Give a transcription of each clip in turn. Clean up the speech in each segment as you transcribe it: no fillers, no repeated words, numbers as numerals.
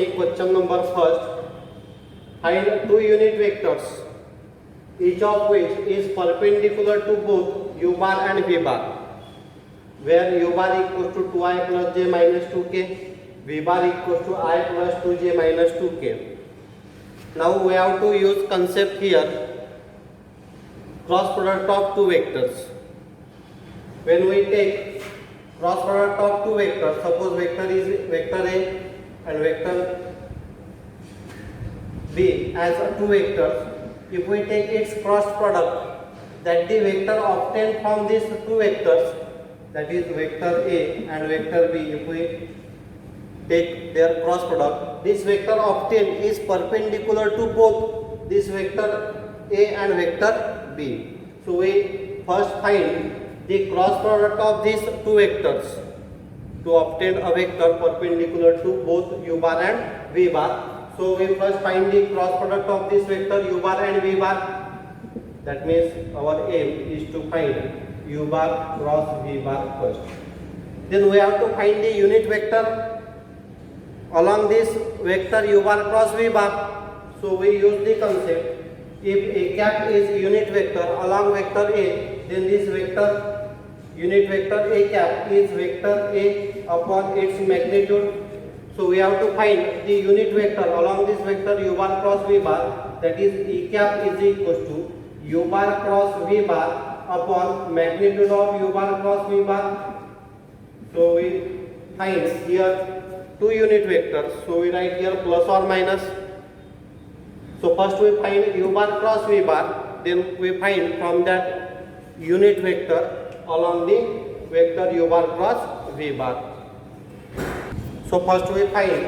see question number first. Find two unit vectors, each of which is perpendicular to both u bar and v bar, where u bar equals to 2i plus j minus 2k, v bar equals to I plus 2j minus 2k. Now we have to use concept here, cross product of two vectors. When we take cross product of two vectors, suppose vector is vector A and vector B as two vectors. If we take its cross product, that the vector obtained from these two vectors, that is vector A and vector B, if we take their cross product, this vector obtained is perpendicular to both this vector A and vector B. So we first find the cross product of these two vectors to obtain a vector perpendicular to both u bar and v bar. So we first find the cross product of this vector u bar and v bar. That means our aim is to find u bar cross v bar first. Then we have to find the unit vector along this vector u bar cross v bar. So we use the concept, if a cap is unit vector along vector A, then this vector unit vector a cap is vector A upon its magnitude. So we have to find the unit vector along this vector u bar cross v bar, that is E cap is equals to u bar cross v bar upon magnitude of u bar cross v bar. So we find here two unit vectors, so we write here plus or minus. So first we find u bar cross v bar, then we find from that unit vector along the vector u bar cross v bar. So first we find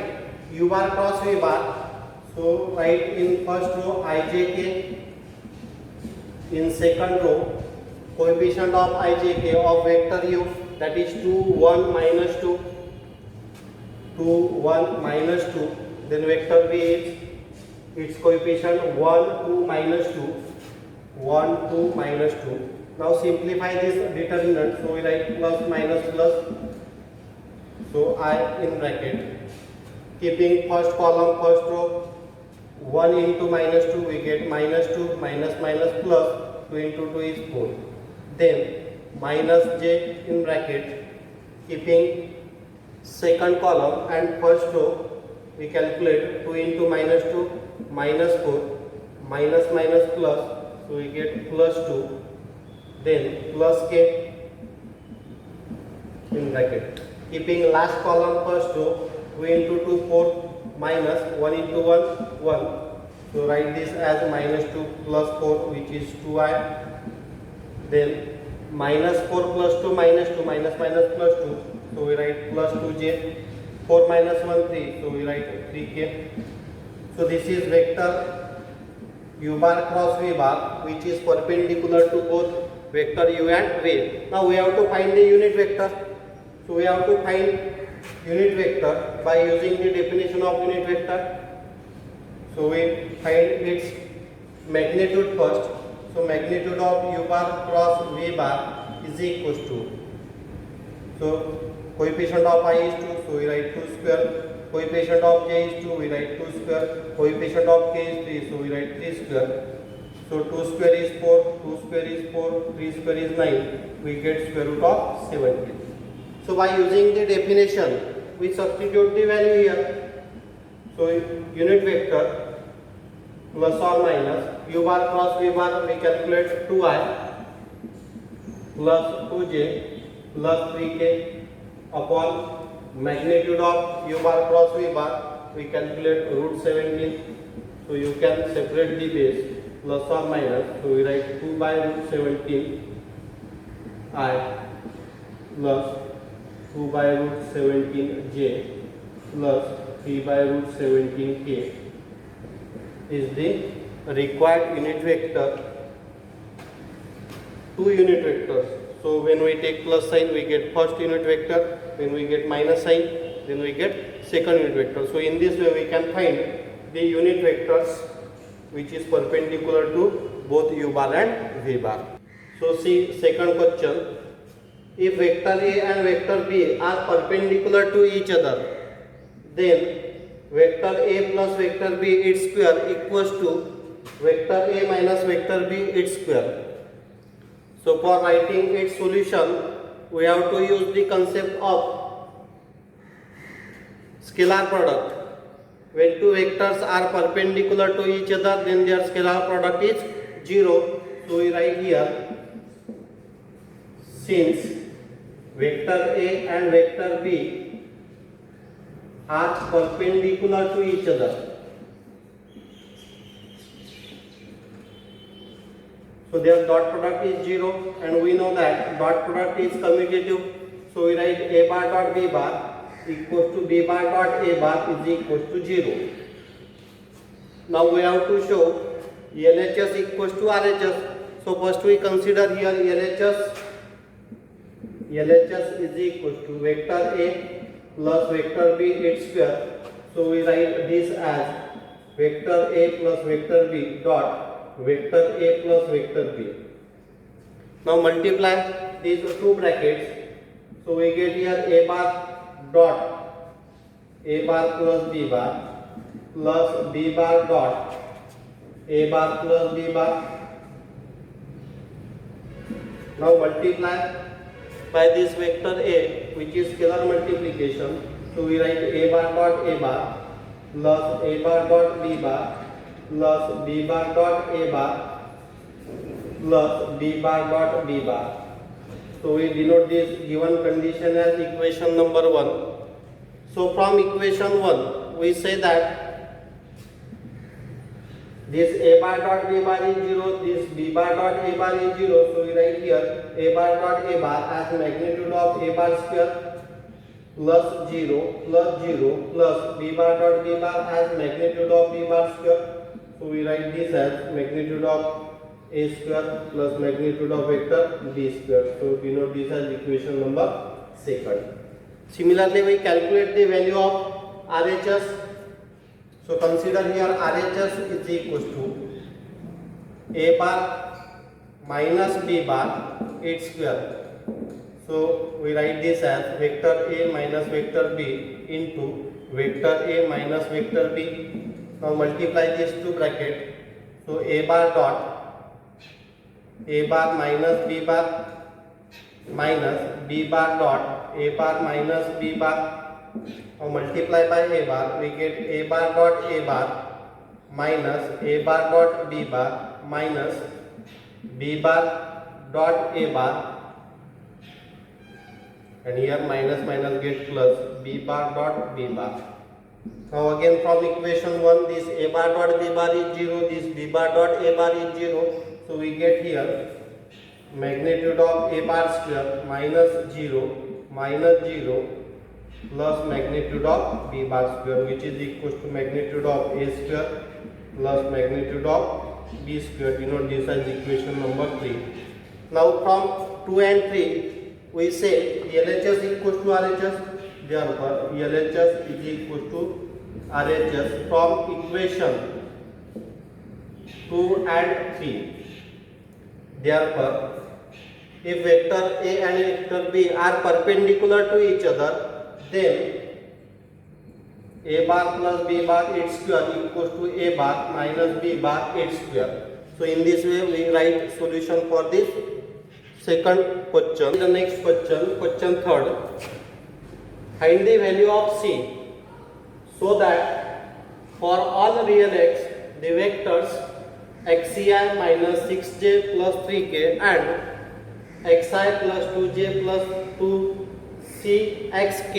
u bar cross v bar. So write in first row ijk, in second row coefficient of ijk of vector u, that is 2 1 minus 2, 2 1 minus 2. Then vector v is its coefficient 1 2 minus 2, 1 2 minus 2. Now simplify this determinant, so we write plus minus plus. So I in bracket, keeping first column first row, 1 into minus 2 we get minus 2 minus minus plus, 2 into 2 is 4. Then minus j in bracket, keeping second column and first row, we calculate 2 into minus 2 minus 4 minus minus plus, so we get plus 2. Then plus k in bracket, keeping last column first row, 2 into 2 4 minus 1 into 1 1. So write this as minus 2 plus 4, which is 2i. Then minus 4 plus 2 minus 2 minus minus plus 2, so we write plus 2j. 4 minus 1 3, so we write 3k. So this is vector u bar cross v bar, which is perpendicular to both vector u and v. Now we have to find the unit vector. So we have to find unit vector by using the definition of unit vector. So we find its magnitude first. So magnitude of u bar cross v bar is equals to, so coefficient of I is 2, so we write 2 square. Coefficient of j is 2, we write 2 square. Coefficient of k is 3, so we write 3 square. So 2 square is 4, 2 square is 4, 3 square is 9. We get square root of 17. So by using the definition, we substitute the value here. So unit vector plus or minus u bar cross v bar, we calculate 2i plus 2j plus 3k upon magnitude of u bar cross v bar, we calculate root 17. So you can separate the base, plus or minus, so we write 2 by root 17 I plus 2 by root 17 j plus 3 by root 17 k is the required unit vector. Two unit vectors. So when we take plus sign, we get first unit vector. When we get minus sign, then we get second unit vector. So in this way we can find the unit vectors which is perpendicular to both u bar and v bar. So see second question. If vector A and vector B are perpendicular to each other, then vector A plus vector B its square equals to vector A minus vector B its square. So for writing its solution, we have to use the concept of scalar product. When two vectors are perpendicular to each other, then their scalar product is 0. So we write here, since vector A and vector B are perpendicular to each other, so their dot product is 0, and we know that dot product is commutative. So we write A bar dot B bar equals to B bar dot A bar is equals to 0. Now we have to show LHS equals to RHS. So first we consider here LHS. LHS is equals to vector A plus vector B its square. So we write this as vector A plus vector B dot vector A plus vector B. Now multiply these two brackets. So we get here A bar dot A bar plus B bar plus B bar dot A bar plus B bar. Now multiply by this vector A, which is scalar multiplication. So we write A bar dot A bar plus A bar dot B bar plus B bar dot A bar plus B bar dot B bar. So we denote this given condition as equation number 1. So from equation 1, we say that this A bar dot B bar is 0, this B bar dot A bar is 0. So we write here A bar dot A bar as magnitude of A bar square plus 0 plus B bar dot B bar as magnitude of B bar square. So we write this as magnitude of A square plus magnitude of vector B square. So we denote this as equation number 2. Similarly, we calculate the value of RHS. So consider here RHS is equals to A bar minus B bar its square. So we write this as vector A minus vector B into vector A minus vector B. Now multiply these two brackets. So A bar dot A bar minus B bar minus B bar dot A bar minus B bar. Now multiply by A bar, we get A bar dot A bar minus A bar dot B bar minus B bar dot A bar, and here minus minus get plus B bar dot B bar. Now again from equation 1, this A bar dot B bar is 0, this B bar dot A bar is 0. So we get here magnitude of A bar square minus 0 plus magnitude of B bar square, which is equal to magnitude of A square plus magnitude of B square. Denote this as equation number 3. Now from 2 and 3, we say LHS equals to RHS. Therefore LHS is equal to RHS from equation 2 and 3. Therefore, if vector A and vector B are perpendicular to each other, then A bar plus B bar its square equals to A bar minus B bar its square. So in this way we write solution for this second question. The next question, question 3rd. Find the value of C so that for all real x, the vectors xi minus 6j plus 3k and xi plus 2j plus 2cxk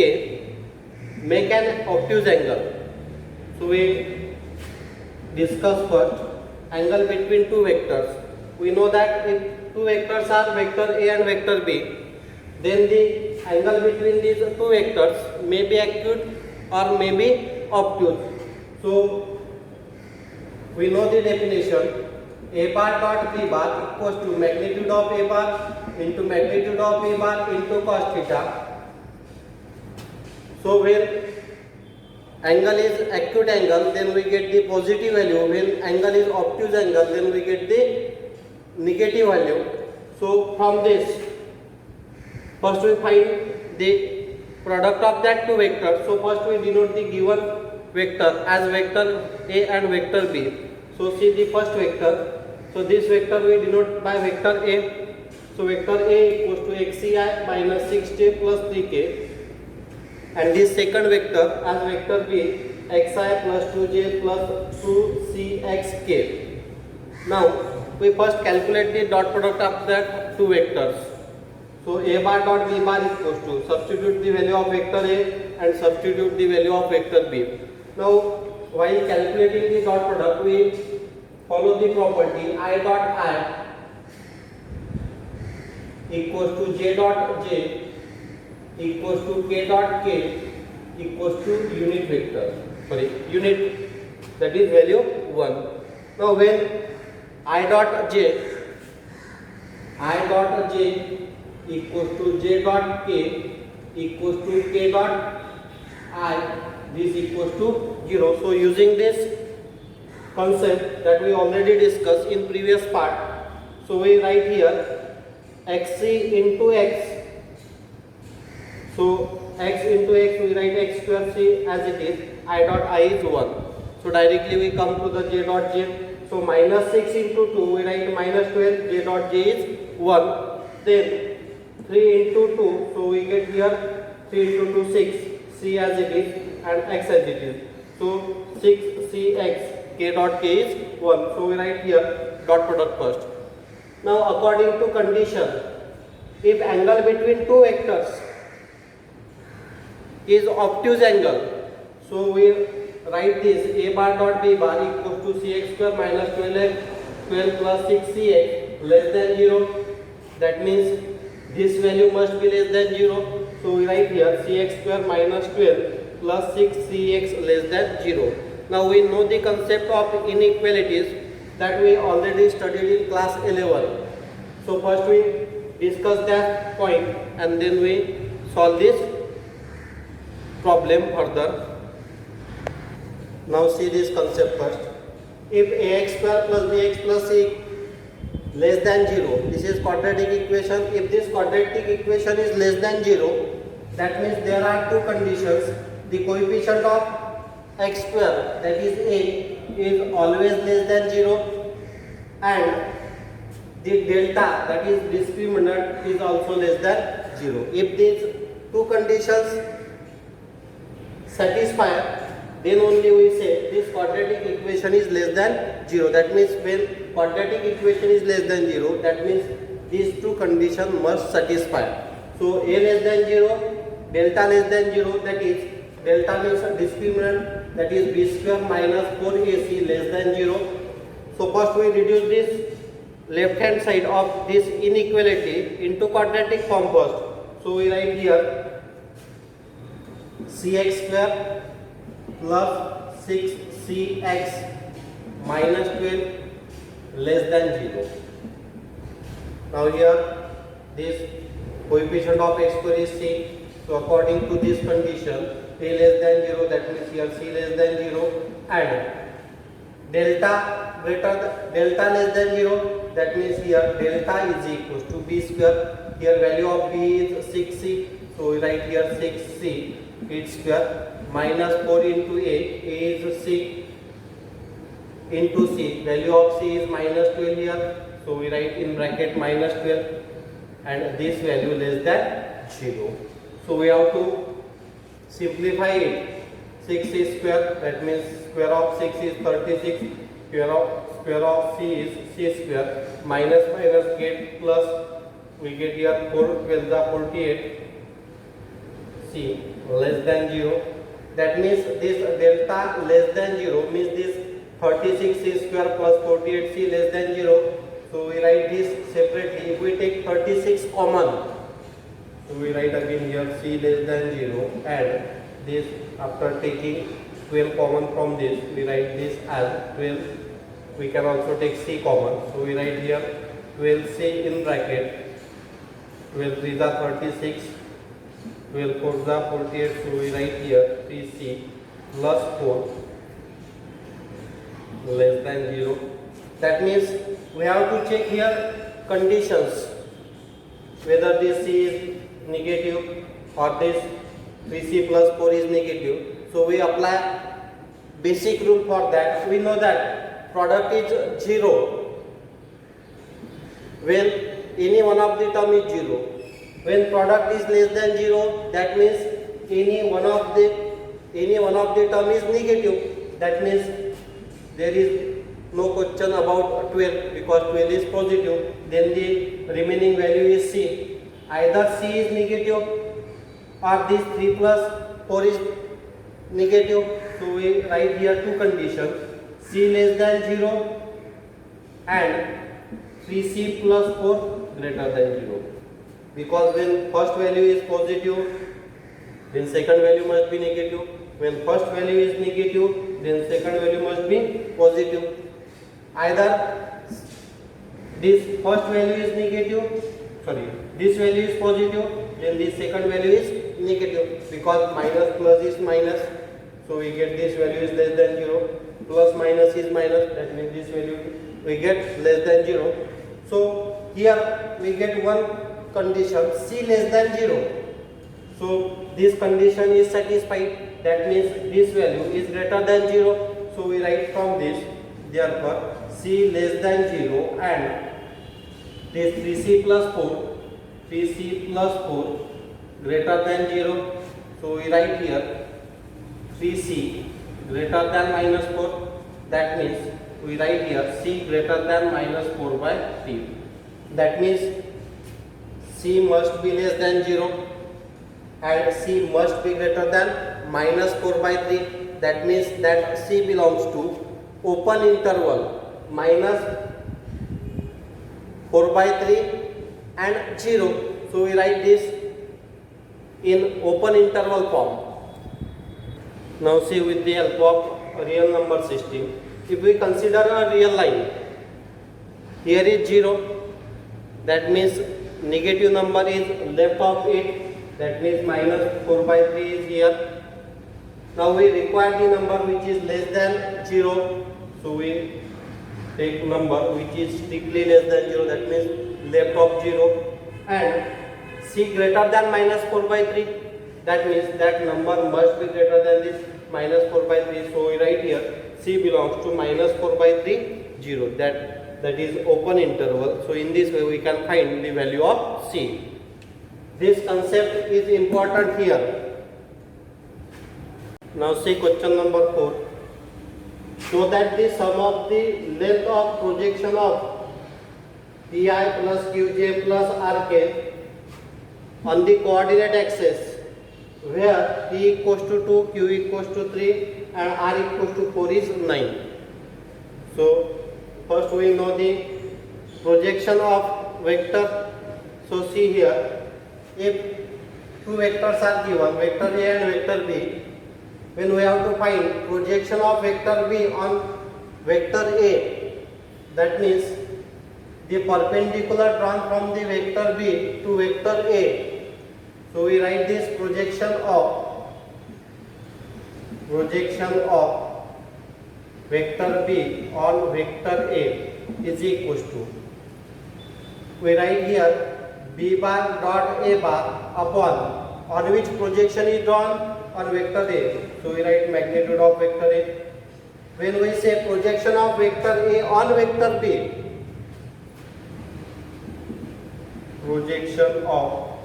make an obtuse angle. So we discuss first angle between two vectors. We know that if two vectors are vector A and vector B, then the angle between these two vectors may be acute or may be obtuse. So we know the definition. A bar dot B bar equals to magnitude of A bar into magnitude of B bar into cos theta. So when angle is acute angle, then we get the positive value. When angle is obtuse angle, then we get the negative value. So from this, first we find the product of that two vectors. So first we denote the given vector as vector A and vector B. So see the first vector. So this vector we denote by vector A. So vector A equals to xci minus 6j plus 3k, and this second vector as vector B, xi plus 2j plus 2cxk. Now we first calculate the dot product of that two vectors. So a bar dot b bar equals to, substitute the value of vector A and substitute the value of vector B. Now while calculating the dot product, we follow the property I dot I equals to j dot j equals to k dot k equals to unit vector, unit, that is value 1. Now when I dot j equals to j dot k equals to k dot I, this equals to 0. So using this concept that we already discussed in previous part, so we write here xc into x. So x into x, we write x square c as it is. I dot I is 1. So directly we come to the j dot j. So minus 6 into 2, we write minus 12, j dot j is 1. Then 3 into 2, so we get here 3 into 2, 6, c as it is and x as it is. So 6cx, k dot k is 1. So we write here dot product first. Now according to condition, if angle between two vectors is obtuse angle, so we write this a bar dot b bar equals to cx square minus 12 plus 6cx less than 0. That means this value must be less than 0. So we write here cx square minus 12 plus 6cx less than 0. Now we know the concept of inequalities that we already studied in class 11. So first we discuss that point and then we solve this problem further. Now see this concept first. If ax square plus bx plus c less than 0, this is quadratic equation. If this quadratic equation is less than 0, that means there are two conditions. The coefficient of x square, that is a, is always less than 0, and the delta, that is discriminant, is also less than 0. If these two conditions satisfy, then only we say this quadratic equation is less than 0. That means when quadratic equation is less than 0, that means these two conditions must satisfy. So a less than 0, delta less than 0, that is delta means discriminant, that is b square minus 4ac less than 0. So first we reduce this left hand side of this inequality into quadratic form first. So we write here cx square plus 6cx minus 12 less than 0. Now here this coefficient of x square is c. So according to this condition, a less than 0, that means here c less than 0, and delta less than 0, that means here delta is equals to b square. Here value of b is 6c, so we write here 6c its square minus 4 into a is c into c, value of c is minus 12 here, so we write in bracket minus 12, and this value less than 0. So we have to simplify it. 6 is square, that means square of 6 is 36, square of c is c square, minus minus get plus, we get here 4 12 the 48, c less than 0. That means this delta less than 0 means this 36 c square plus 48 c less than 0. So we write this separately. If we take 36 common, so we write again here c less than 0, and this after taking 12 common from this, we write this as 12. We can also take c common, so we write here 12c in bracket, 12 3 the 36, 12 4 the 48, so we write here 3c plus 4 less than 0. That means we have to check here conditions, whether this c is negative or this 3c plus 4 is negative. So we apply basic rule for that. We know that product is 0 when any one of the term is 0. When product is less than 0, that means any one of the term is negative. That means there is no question about 12 because 12 is positive. Then the remaining value is C. Either C is negative or this 3 plus 4 is negative. So we write here two conditions: C less than 0 and 3C plus 4 greater than 0. Because when first value is positive, then second value must be negative. When first value is negative, then second value must be positive. Either this first value is negative, this value is positive, then this second value is negative, because minus plus is minus. So we get this value is less than 0, plus minus is minus, that means this value we get less than 0. So here we get one condition, C less than 0. So this condition is satisfied, that means this value is greater than 0. So we write from this, therefore C less than 0 and this 3C plus 4 greater than 0. So we write here 3C greater than minus 4, that means we write here C greater than minus 4 by 3. That means C must be less than 0 and C must be greater than minus 4 by 3. That means that C belongs to open interval minus 4 by 3 and 0. So we write this in open interval form. Now see, with the help of real number system, if we consider a real line, here is 0, that means negative number is left of it, that means minus 4 by 3 is here. Now we require the number which is less than 0, so we take number which is strictly less than 0, that means left of 0, and C greater than minus 4 by 3, that means that number must be greater than this minus 4 by 3. So we write here C belongs to minus 4 by 3, 0. That is open interval. So in this way we can find the value of C. This concept is important here. Now see question number 4. Show that the sum of the length of projection of Pi plus Qj plus Rk on the coordinate axis, where P equals to 2, Q equals to 3 and R equals to 4 is 9. So first we know the projection of vector. So see here, if two vectors are given, vector A and vector B, when we have to find projection of vector B on vector A, that means the perpendicular drawn from the vector B to vector A. So we write this projection of vector B on vector A is equals to, we write here B bar dot A bar upon, on which projection is drawn, on vector A. So we write magnitude of vector A. When we say projection of vector A on vector B, projection of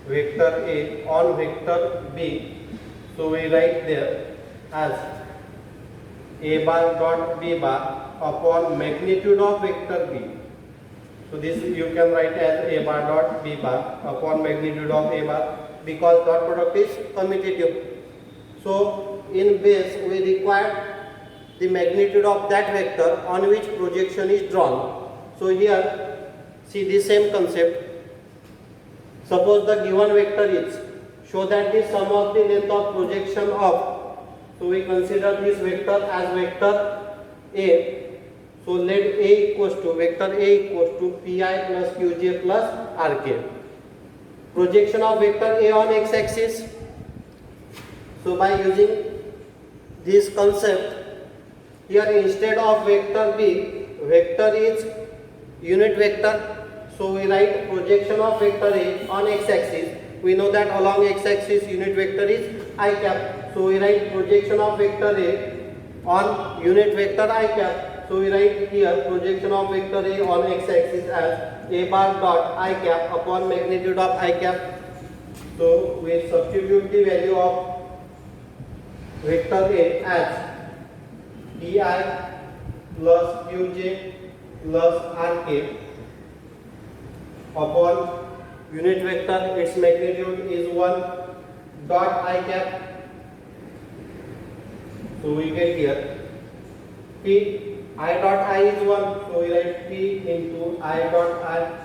vector A on vector B, so we write there as A bar dot B bar upon magnitude of vector B. So this you can write as A bar dot B bar upon magnitude of A bar, because dot product is commutative. So in base we require the magnitude of that vector on which projection is drawn. So here see the same concept. Suppose the given vector is, show that the sum of the length of projection of, so we consider this vector as vector A. So let A equals to, vector A equals to Pi plus Qj plus Rk. Projection of vector A on x-axis. So by using this concept, here instead of vector B, vector is unit vector. So we write projection of vector A on x-axis. We know that along x-axis unit vector is I cap. So we write projection of vector A on unit vector I cap. So we write here projection of vector A on x-axis as A bar dot I cap upon magnitude of I cap. So we substitute the value of vector A as Pi plus Qj plus Rk upon unit vector, its magnitude is 1 dot I cap. So we get here P I dot I is 1, so we write P into I dot I,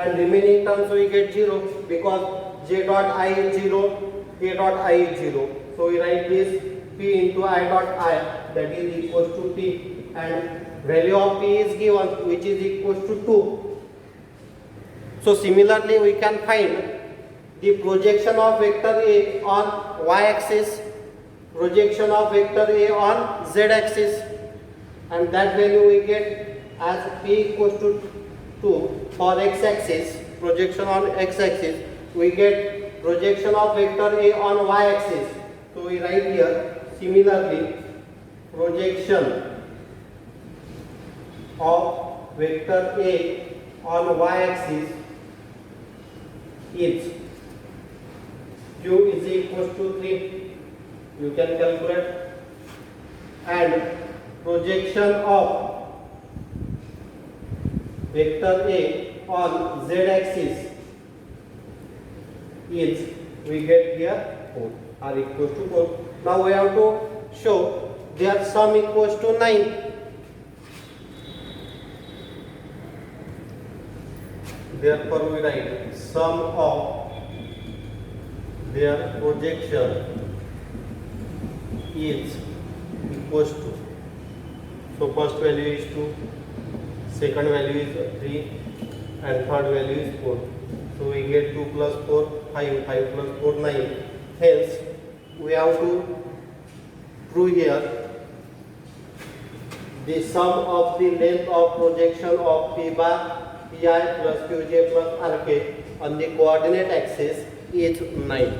and remaining terms we get 0 because J dot I is 0, A dot I is 0. So we write this P into I dot I, that is equals to P, and value of P is given, which is equals to 2. So similarly we can find the projection of vector A on y-axis, projection of vector A on z-axis, and that value we get as P equals to 2 for x-axis, projection on x-axis, we get projection of vector A on y-axis. So we write here similarly projection of vector A on y-axis is Q is equals to 3, you can calculate, and projection of vector A on z-axis is, we get here 4, r equals to 4. Now we have to show their sum equals to 9. Therefore we write sum of their projection is equals to, so first value is 2, second value is 3, and third value is 4. So we get 2 plus 4, 5, 5 plus 4, 9. Hence we have to prove here the sum of the length of projection of P bar Pi plus Qj plus Rk on the coordinate axis is 9.